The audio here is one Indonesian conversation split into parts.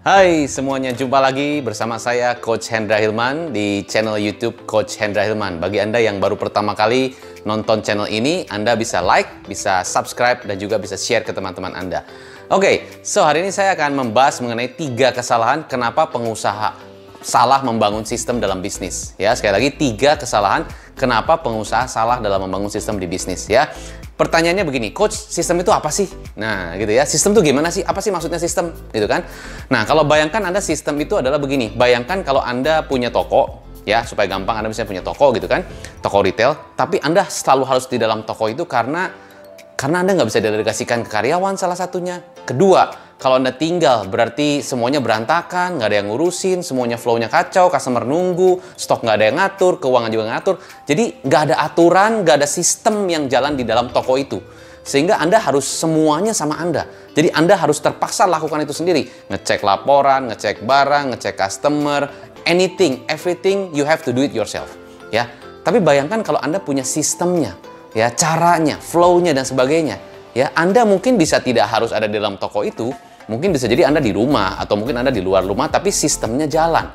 Hai semuanya, jumpa lagi bersama saya Coach Hendra Hilman di channel YouTube Coach Hendra Hilman. Bagi Anda yang baru pertama kali nonton channel ini, Anda bisa like, bisa subscribe, dan juga bisa share ke teman-teman Anda. Oke, so hari ini saya akan membahas mengenai 3 kesalahan kenapa pengusaha salah membangun sistem dalam bisnis. Ya, sekali lagi 3 kesalahan kenapa pengusaha salah dalam membangun sistem di bisnis. Ya, pertanyaannya begini, Coach, sistem itu apa sih? Nah, gitu ya. Sistem itu gimana sih? Apa sih maksudnya sistem? Gitu kan? Nah, kalau bayangkan Anda sistem itu adalah begini. Bayangkan kalau Anda punya toko, ya, supaya gampang Anda bisa punya toko gitu kan, toko retail. Tapi Anda selalu harus di dalam toko itu karena Anda nggak bisa delegasikan ke karyawan salah satunya. Kedua, kalau Anda tinggal berarti semuanya berantakan, nggak ada yang ngurusin, semuanya flow-nya kacau, customer nunggu, stok nggak ada yang ngatur, keuangan juga nggak ngatur. Jadi nggak ada aturan, nggak ada sistem yang jalan di dalam toko itu. Sehingga Anda harus semuanya sama Anda. Jadi Anda harus terpaksa lakukan itu sendiri. Ngecek laporan, ngecek barang, ngecek customer, anything, everything you have to do it yourself. Ya, tapi bayangkan kalau Anda punya sistemnya, ya, caranya, flow-nya dan sebagainya. Ya, Anda mungkin bisa tidak harus ada di dalam toko itu, mungkin bisa jadi Anda di rumah atau mungkin Anda di luar rumah, tapi sistemnya jalan.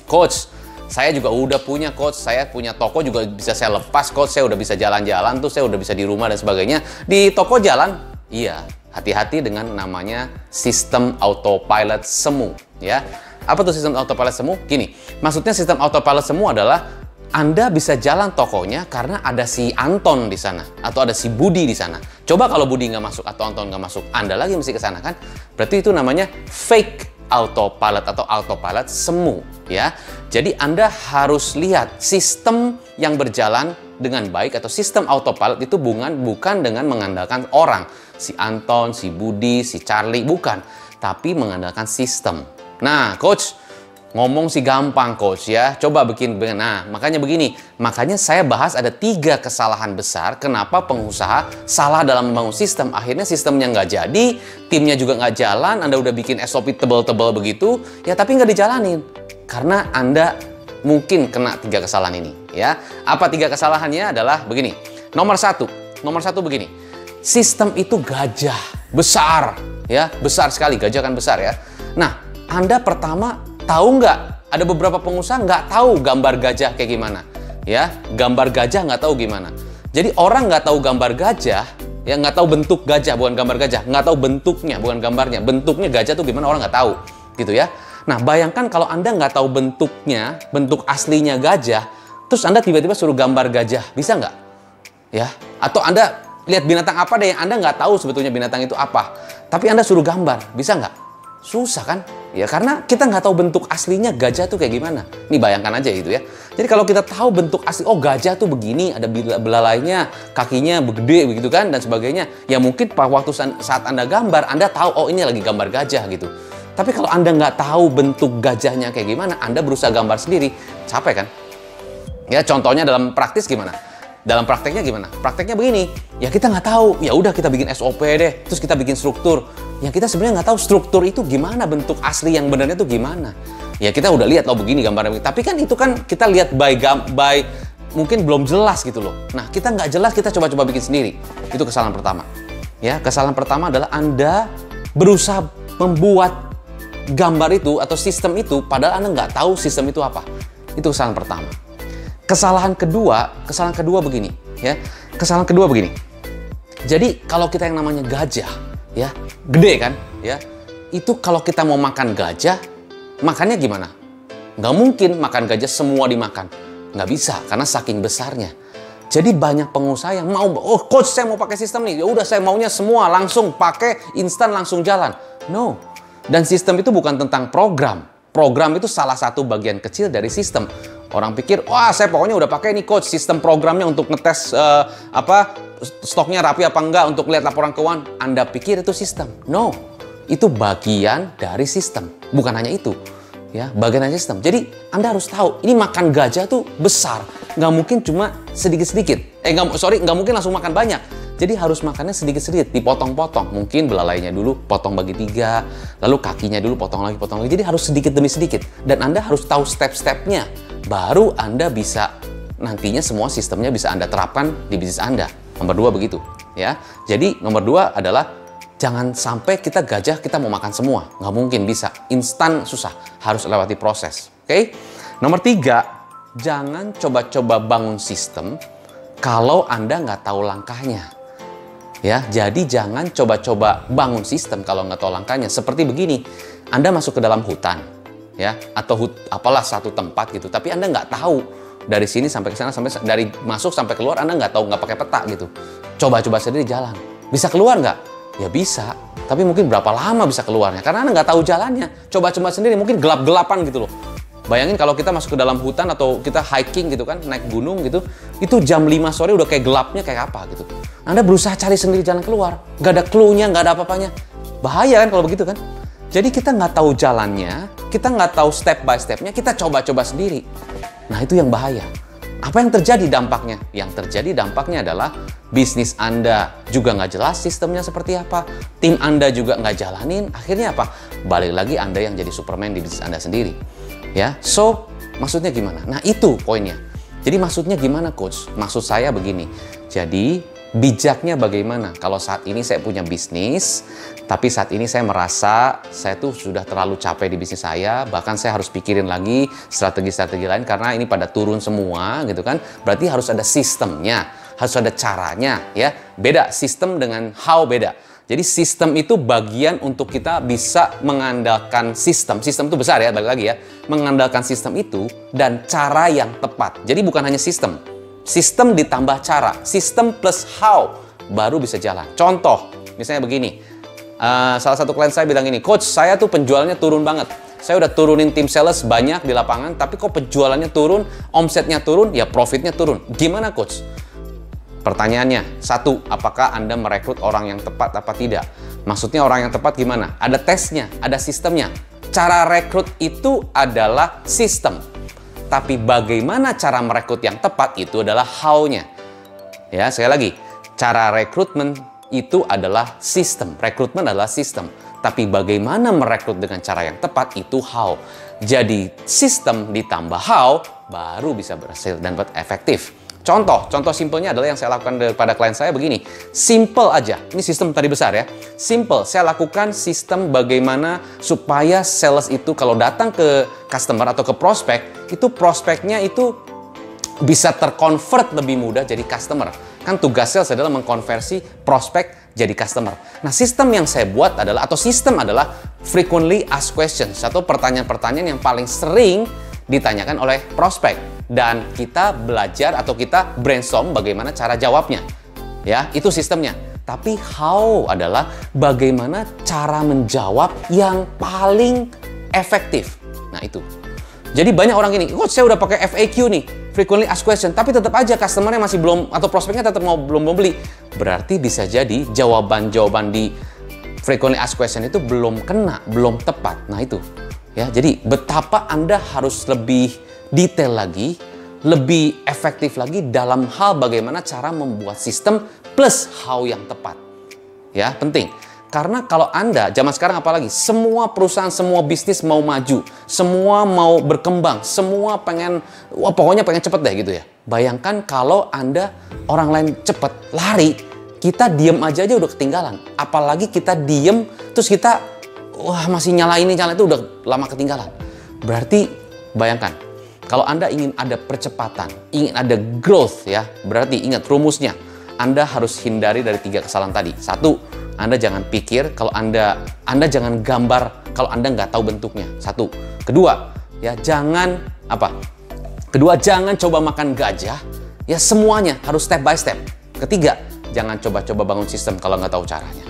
Coach, saya juga udah punya, Coach, saya punya toko juga bisa saya lepas, Coach, saya udah bisa jalan-jalan tuh, saya udah bisa di rumah dan sebagainya. Di toko jalan, iya, hati-hati dengan namanya sistem autopilot semu, ya. Apa tuh sistem autopilot semu? Gini, maksudnya sistem autopilot semu adalah Anda bisa jalan tokonya karena ada si Anton di sana atau ada si Budi di sana. Coba kalau Budi nggak masuk atau Anton nggak masuk, Anda lagi mesti ke sana kan? Berarti itu namanya fake autopilot atau autopilot semu, ya. Jadi Anda harus lihat sistem yang berjalan dengan baik atau sistem autopilot itu bukan dengan mengandalkan orang, si Anton, si Budi, si Charlie, bukan, tapi mengandalkan sistem. Nah, Coach, ngomong sih gampang, Coach, ya. Coba bikin. Nah, makanya begini. Makanya saya bahas ada 3 kesalahan besar kenapa pengusaha salah dalam membangun sistem. Akhirnya sistemnya nggak jadi, timnya juga nggak jalan, Anda udah bikin SOP tebel-tebel begitu, ya tapi nggak dijalanin. Karena Anda mungkin kena 3 kesalahan ini, ya. Apa 3 kesalahannya? Adalah begini. Nomor satu begini. Sistem itu gajah, besar, ya. Besar sekali, gajah kan besar, ya. Nah, Anda pertama tahu nggak? Ada beberapa pengusaha nggak tahu gambar gajah kayak gimana, ya. Gambar gajah nggak tahu gimana. Jadi orang nggak tahu gambar gajah, ya, nggak tahu bentuk gajah, bukan gambar gajah, nggak tahu bentuknya, bukan gambarnya. Bentuknya gajah tuh gimana orang nggak tahu, gitu ya. Nah, bayangkan kalau Anda nggak tahu bentuknya, bentuk aslinya gajah, terus Anda tiba-tiba suruh gambar gajah, bisa nggak? Ya, atau Anda lihat binatang apa deh yang Anda nggak tahu sebetulnya binatang itu apa, tapi Anda suruh gambar, bisa nggak? Susah kan? Ya, karena kita nggak tahu bentuk aslinya gajah tuh kayak gimana. Nih bayangkan aja gitu ya. Jadi kalau kita tahu bentuk asli, oh gajah tuh begini, ada belalainya, kakinya begede begitu kan, dan sebagainya. Ya mungkin waktu saat Anda gambar, Anda tahu, oh ini lagi gambar gajah gitu. Tapi kalau Anda nggak tahu bentuk gajahnya kayak gimana, Anda berusaha gambar sendiri, capek kan? Ya, contohnya dalam praktis gimana? Dalam prakteknya gimana? Prakteknya begini, ya kita nggak tahu, ya udah kita bikin SOP deh, terus kita bikin struktur. Ya kita sebenarnya nggak tahu struktur itu gimana, bentuk asli yang benarnya itu gimana. Ya kita udah lihat loh begini gambarnya, tapi kan itu kan kita lihat by mungkin belum jelas gitu loh. Nah, kita nggak jelas, kita coba-coba bikin sendiri. Itu kesalahan pertama. Ya, kesalahan pertama adalah Anda berusaha membuat gambar itu atau sistem itu padahal Anda nggak tahu sistem itu apa. Itu kesalahan pertama. Kesalahan kedua begini, ya. Kesalahan kedua begini. Jadi kalau kita yang namanya gajah, ya, gede kan, ya. Itu kalau kita mau makan gajah, makannya gimana? Nggak mungkin makan gajah semua dimakan. Nggak bisa, karena saking besarnya. Jadi banyak pengusaha yang mau, oh Coach, saya mau pakai sistem nih. Ya udah, saya maunya semua langsung pakai instan langsung jalan. No. Dan sistem itu bukan tentang program. Program itu salah satu bagian kecil dari sistem. Orang pikir, wah saya pokoknya udah pakai nih Coach sistem programnya untuk ngetes stoknya rapi apa enggak, untuk lihat laporan keuangan. Anda pikir itu sistem? No, itu bagian dari sistem. Bukan hanya itu, ya, bagian dari sistem. Jadi Anda harus tahu, ini makan gajah tuh besar, nggak mungkin cuma sedikit-sedikit. Nggak mungkin langsung makan banyak. Jadi harus makannya sedikit-sedikit, dipotong-potong. Mungkin belalainya dulu potong bagi 3, lalu kakinya dulu potong lagi. Jadi harus sedikit demi sedikit. Dan Anda harus tahu step-stepnya. Baru Anda bisa, nantinya semua sistemnya bisa Anda terapkan di bisnis Anda. Nomor 2 begitu. Ya. Jadi nomor 2 adalah Jangan sampai kita gajah, kita mau makan semua. Nggak mungkin bisa. Instan susah. Harus lewati proses. Oke? Nomor 3, jangan coba-coba bangun sistem kalau Anda nggak tahu langkahnya. Ya, jadi jangan coba-coba bangun sistem kalau nggak tahu langkahnya. Seperti begini, Anda masuk ke dalam hutan, ya, atau apalah satu tempat gitu, tapi Anda nggak tahu dari sini sampai ke sana, dari masuk sampai keluar Anda nggak tahu, nggak pakai peta gitu. Coba-coba sendiri jalan. Bisa keluar nggak? Ya bisa, tapi mungkin berapa lama bisa keluarnya? Karena Anda nggak tahu jalannya. Coba-coba sendiri, mungkin gelap-gelapan gitu loh. Bayangin kalau kita masuk ke dalam hutan atau kita hiking gitu kan, naik gunung gitu, itu jam 5 sore udah kayak gelapnya kayak apa gitu. Anda berusaha cari sendiri jalan keluar, nggak ada clue-nya, nggak ada apa-apanya. Bahaya kan kalau begitu kan? Jadi kita nggak tahu jalannya, kita nggak tahu step by step-nya, kita coba-coba sendiri. Nah itu yang bahaya. Apa yang terjadi dampaknya? Yang terjadi dampaknya adalah bisnis Anda juga nggak jelas sistemnya seperti apa, tim Anda juga nggak jalanin, akhirnya apa? Balik lagi Anda yang jadi Superman di bisnis Anda sendiri. Ya, so maksudnya gimana? Nah itu poinnya. Jadi maksudnya gimana coach? Maksud saya begini. Jadi bijaknya bagaimana? Kalau saat ini saya punya bisnis, tapi saat ini saya merasa saya tuh sudah terlalu capek di bisnis saya, bahkan saya harus pikirin lagi strategi-strategi lain karena ini pada turun semua gitu kan. Berarti harus ada sistemnya, harus ada caranya ya. Beda sistem dengan how beda. Jadi sistem itu bagian untuk kita bisa mengandalkan sistem. Sistem itu besar ya, balik lagi ya. Mengandalkan sistem itu dan cara yang tepat. Jadi bukan hanya sistem. Sistem ditambah cara. Sistem plus how baru bisa jalan. Contoh, misalnya begini. Salah satu klien saya bilang ini, coach saya tuh penjualannya turun banget. Saya udah turunin tim sales banyak di lapangan, tapi kok penjualannya turun, omsetnya turun, ya profitnya turun. Gimana coach? Pertanyaannya, 1, apakah Anda merekrut orang yang tepat apa tidak? Maksudnya orang yang tepat gimana? Ada tesnya, ada sistemnya. Cara rekrut itu adalah sistem. Tapi bagaimana cara merekrut yang tepat itu adalah how-nya. Ya, sekali lagi, cara rekrutmen itu adalah sistem. Rekrutmen adalah sistem. Tapi bagaimana merekrut dengan cara yang tepat itu how. Jadi sistem ditambah how baru bisa berhasil dan efektif. Contoh simpelnya adalah yang saya lakukan pada klien saya begini. Simple aja. Ini sistem tadi besar ya. Simple. Saya lakukan sistem bagaimana supaya sales itu kalau datang ke customer atau ke prospek, itu prospeknya itu bisa terkonvert lebih mudah jadi customer. Kan tugas sales adalah mengkonversi prospek jadi customer. Nah, sistem yang saya buat adalah, atau sistem adalah frequently asked questions, atau pertanyaan-pertanyaan yang paling sering ditanyakan oleh prospek. Dan kita belajar atau kita brainstorm bagaimana cara jawabnya. Ya, itu sistemnya. Tapi how adalah bagaimana cara menjawab yang paling efektif. Nah, itu. Jadi banyak orang gini, "Coach, saya udah pakai FAQ nih, frequently asked question, tapi tetap aja customer-nya masih belum, atau prospeknya tetap belum mau beli." Berarti bisa jadi jawaban-jawaban di frequently asked question itu belum kena, belum tepat. Nah, itu. Ya, jadi betapa Anda harus lebih detail lagi, lebih efektif lagi dalam hal bagaimana cara membuat sistem plus how yang tepat. Ya, penting. Karena kalau Anda, zaman sekarang apalagi, semua perusahaan, semua bisnis mau maju, semua mau berkembang, semua pengen, wah pokoknya pengen cepet deh gitu ya. Bayangkan kalau Anda, orang lain cepet, lari, kita diem aja udah ketinggalan. Apalagi kita diem, terus kita, wah masih nyala ini, nyala itu, udah lama ketinggalan. Berarti, bayangkan, kalau Anda ingin ada percepatan, ingin ada growth ya, berarti ingat rumusnya. Anda harus hindari dari 3 kesalahan tadi. 1, Anda jangan pikir kalau Anda jangan gambar kalau Anda nggak tahu bentuknya. 1. Kedua, ya jangan Kedua, jangan coba makan gajah. Ya semuanya harus step by step. Ketiga, jangan coba-coba bangun sistem kalau nggak tahu caranya.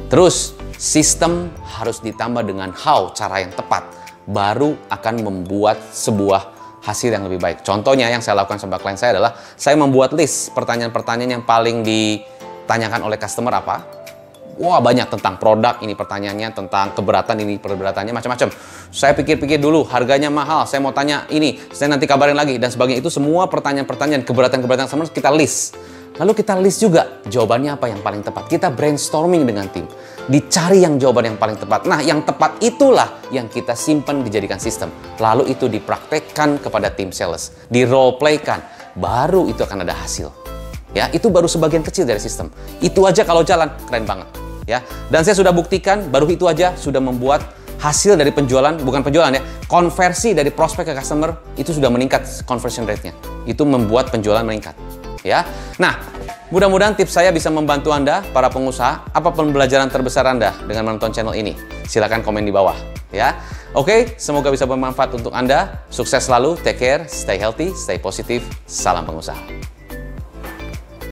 Terus, sistem harus ditambah dengan how, cara yang tepat. Baru akan membuat sebuah hasil yang lebih baik. Contohnya yang saya lakukan sama klien saya adalah saya membuat list pertanyaan-pertanyaan yang paling ditanyakan oleh customer apa. Wah banyak, tentang produk ini pertanyaannya, tentang keberatan ini perberatannya, macam-macam. Saya pikir-pikir dulu, harganya mahal, saya mau tanya ini, saya nanti kabarin lagi dan sebagainya. Itu semua pertanyaan-pertanyaan, keberatan-keberatan sama kita list. Lalu kita list juga jawabannya apa yang paling tepat. Kita brainstorming dengan tim. Dicari yang jawaban yang paling tepat. Nah, yang tepat itulah yang kita simpan dijadikan sistem. Lalu itu dipraktekkan kepada tim sales. Di role playkan. Baru itu akan ada hasil. Ya, itu baru sebagian kecil dari sistem. Itu aja kalau jalan, keren banget. ya. Dan saya sudah buktikan baru itu aja sudah membuat hasil dari penjualan, bukan penjualan ya, konversi dari prospek ke customer itu sudah meningkat conversion rate-nya. Itu membuat penjualan meningkat, ya. Nah, mudah-mudahan tips saya bisa membantu Anda, para pengusaha. Apa pembelajaran terbesar Anda dengan menonton channel ini? Silahkan komen di bawah, ya. Oke, semoga bisa bermanfaat untuk Anda. Sukses selalu, take care, stay healthy, stay positive. Salam pengusaha.